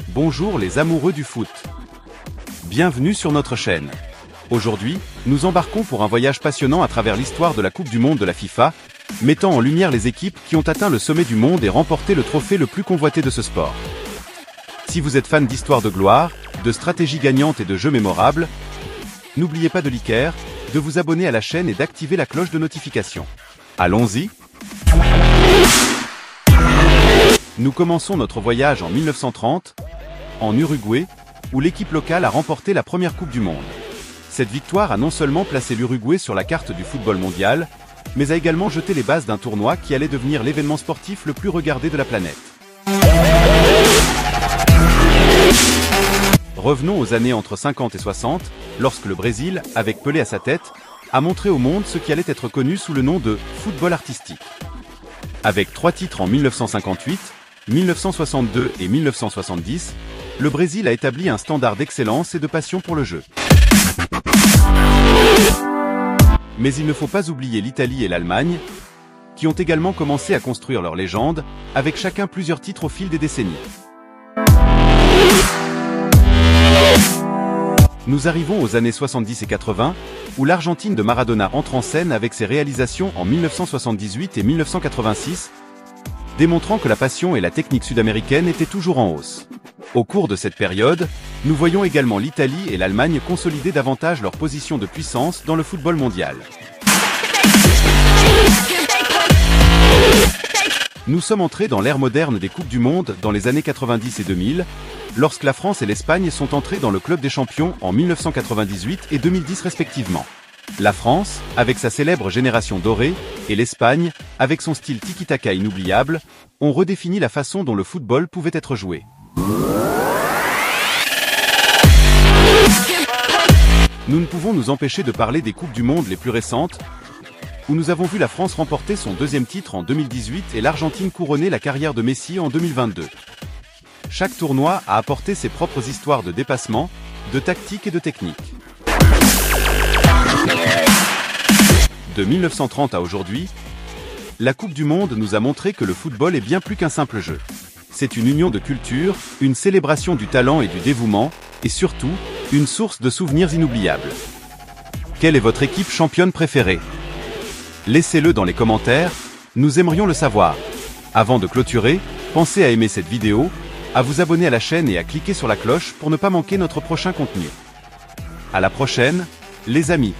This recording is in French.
Bonjour les amoureux du foot. Bienvenue sur notre chaîne. Aujourd'hui, nous embarquons pour un voyage passionnant à travers l'histoire de la Coupe du Monde de la FIFA, mettant en lumière les équipes qui ont atteint le sommet du monde et remporté le trophée le plus convoité de ce sport. Si vous êtes fan d'histoire de gloire, de stratégie gagnante et de jeux mémorables, n'oubliez pas de liker, de vous abonner à la chaîne et d'activer la cloche de notification. Allons-y! Nous commençons notre voyage en 1930, en Uruguay, où l'équipe locale a remporté la première Coupe du Monde. Cette victoire a non seulement placé l'Uruguay sur la carte du football mondial, mais a également jeté les bases d'un tournoi qui allait devenir l'événement sportif le plus regardé de la planète. Revenons aux années entre 50 et 60, lorsque le Brésil, avec Pelé à sa tête, a montré au monde ce qui allait être connu sous le nom de football artistique. Avec 3 titres en 1958, 1962 et 1970, le Brésil a établi un standard d'excellence et de passion pour le jeu. Mais il ne faut pas oublier l'Italie et l'Allemagne, qui ont également commencé à construire leur légende, avec chacun plusieurs titres au fil des décennies. Nous arrivons aux années 70 et 80, où l'Argentine de Maradona entre en scène avec ses réalisations en 1978 et 1986, démontrant que la passion et la technique sud-américaine étaient toujours en hausse. Au cours de cette période, nous voyons également l'Italie et l'Allemagne consolider davantage leur position de puissance dans le football mondial. Nous sommes entrés dans l'ère moderne des Coupes du Monde dans les années 90 et 2000, lorsque la France et l'Espagne sont entrées dans le club des champions en 1998 et 2010 respectivement. La France, avec sa célèbre génération dorée, et l'Espagne, avec son style tiki-taka inoubliable, ont redéfini la façon dont le football pouvait être joué. Nous ne pouvons nous empêcher de parler des Coupes du Monde les plus récentes, où nous avons vu la France remporter son deuxième titre en 2018 et l'Argentine couronner la carrière de Messi en 2022. Chaque tournoi a apporté ses propres histoires de dépassement, de tactique et de technique. De 1930 à aujourd'hui, la Coupe du Monde nous a montré que le football est bien plus qu'un simple jeu. C'est une union de cultures, une célébration du talent et du dévouement, et surtout, une source de souvenirs inoubliables. Quelle est votre équipe championne préférée? Laissez-le dans les commentaires, nous aimerions le savoir. Avant de clôturer, pensez à aimer cette vidéo, à vous abonner à la chaîne et à cliquer sur la cloche pour ne pas manquer notre prochain contenu. À la prochaine, les amis!